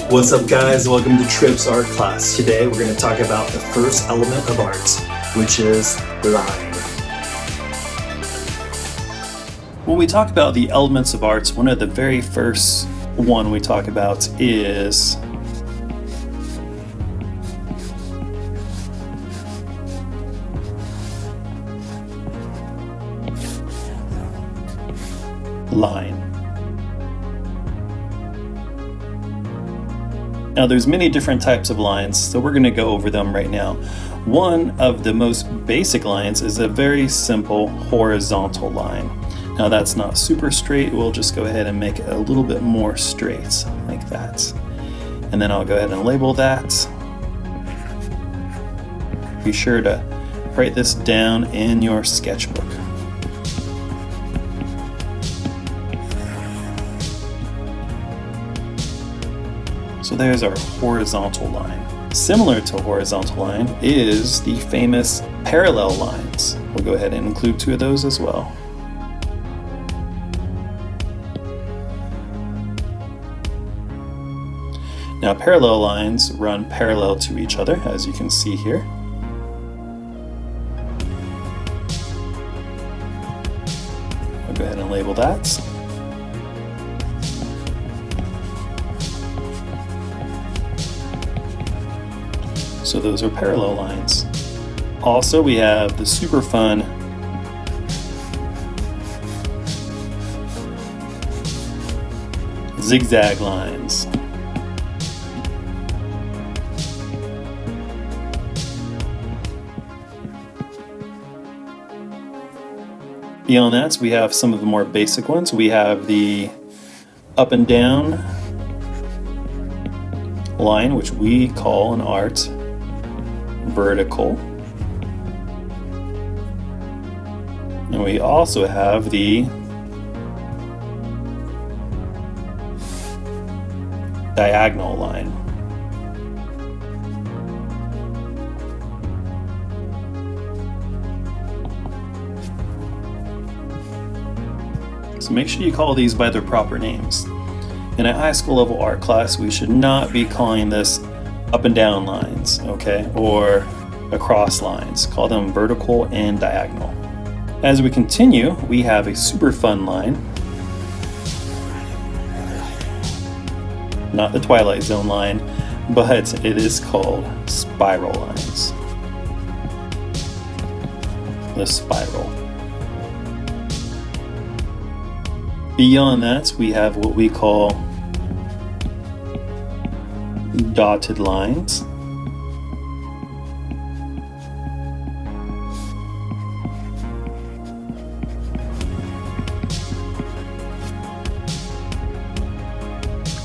What's up, guys? Welcome to Tripp's art class. Today we're going to talk about the first element of art, which is line. When we talk about the elements of arts, one of the very first one we talk about is line. Now there's many different types of lines, so we're going to go over them right now. One of the most basic lines is a very simple horizontal line. Now that's not super straight, we'll just go ahead and make it a little bit more straight, like that. And then I'll go ahead and label that. Be sure to write this down in your sketchbook. So there's our horizontal line. Similar to horizontal line is the famous parallel lines. We'll go ahead and include two of those as well. Now parallel lines run parallel to each other, as you can see here. I'll go ahead and label that. So those are parallel lines. Also, we have the super fun zigzag lines. Beyond that, we have some of the more basic ones. We have the up and down line, which we call in art vertical. And we also have the diagonal line. So make sure you call these by their proper names. In a high school level art class, we should not be calling this up and down lines, okay, or across lines. Call them vertical and diagonal. As we continue, we have a super fun line. Not the Twilight Zone line, but it is called spiral lines. The spiral. Beyond that, we have what we call dotted lines.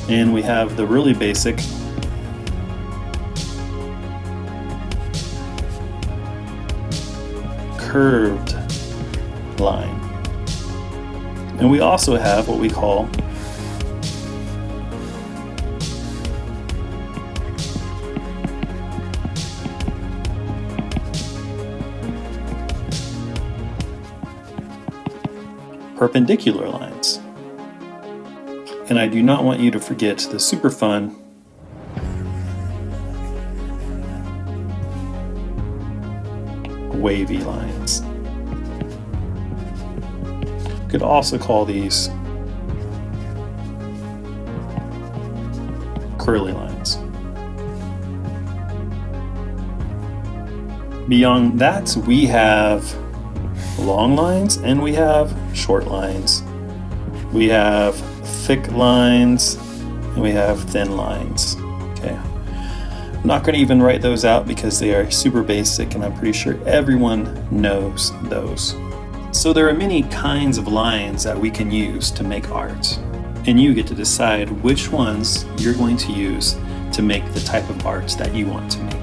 And we have the really basic curved line. And we also have what we call perpendicular lines. And I do not want you to forget the super fun wavy lines. You could also call these curly lines. Beyond that, we have long lines and we have short lines. We have thick lines and we have thin lines. Okay. I'm not going to even write those out because they are super basic and I'm pretty sure everyone knows those. So there are many kinds of lines that we can use to make art, and you get to decide which ones you're going to use to make the type of art that you want to make.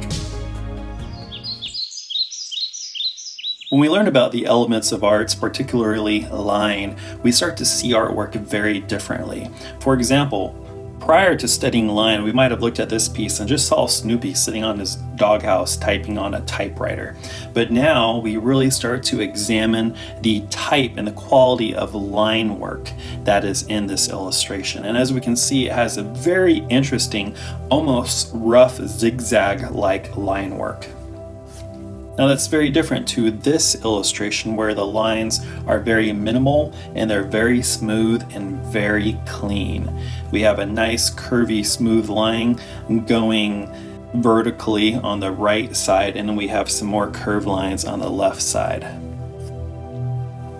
When we learn about the elements of arts, particularly line, we start to see artwork very differently. For example, Prior to studying line, we might have looked at this piece and just saw Snoopy sitting on his doghouse typing on a typewriter. But now we really start to examine the type and the quality of line work that is in this illustration. And as we can see, it has a very interesting, almost rough zigzag-like line work. Now that's very different to this illustration where the lines are very minimal and they're very smooth and very clean. We have a nice curvy smooth line going vertically on the right side, and then we have some more curved lines on the left side.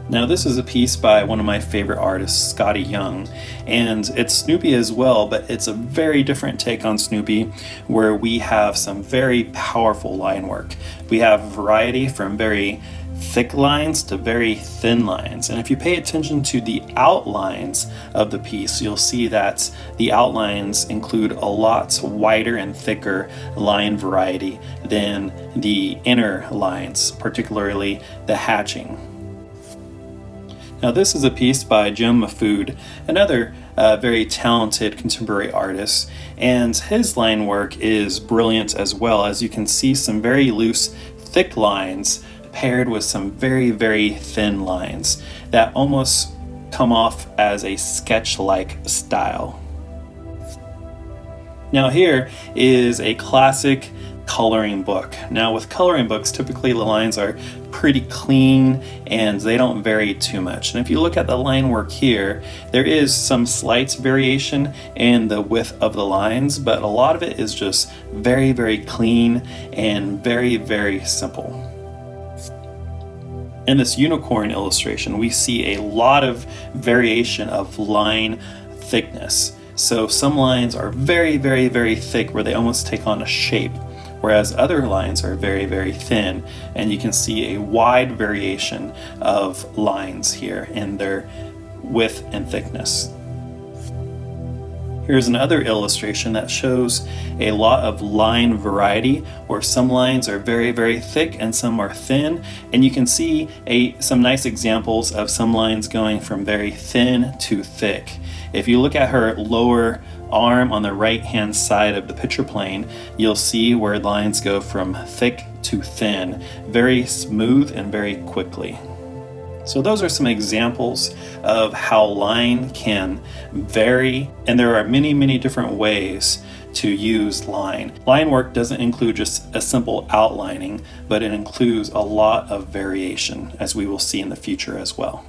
Now this is a piece by one of my favorite artists, Scotty Young, and it's Snoopy as well, but it's a very different take on Snoopy where we have some very powerful line work. We have variety from very thick lines to very thin lines, and if you pay attention to the outlines of the piece, you'll see that the outlines include a lot wider and thicker line variety than the inner lines, particularly the hatching. Now this is a piece by Jim Mafood, another very talented contemporary artist, and his line work is brilliant as well. As you can see, some very loose, thick lines paired with some very, very thin lines that almost come off as a sketch-like style. Now here is a classic coloring book. Now with coloring books, typically the lines are pretty clean and they don't vary too much. And if you look at the line work here, there is some slight variation in the width of the lines, but a lot of it is just very, very clean and very, very simple. In this unicorn illustration, we see a lot of variation of line thickness. So some lines are very, very, very thick where they almost take on a shape, whereas other lines are very, very thin, and you can see a wide variation of lines here in their width and thickness. Here's another illustration that shows a lot of line variety where some lines are very, very thick and some are thin, and you can see some nice examples of some lines going from very thin to thick. If you look at her lower arm on the right hand side of the picture plane, you'll see where lines go from thick to thin, very smooth and very quickly. So those are some examples of how line can vary, and there are many, many different ways to use line. Line work doesn't include just a simple outlining, but it includes a lot of variation, as we will see in the future as well.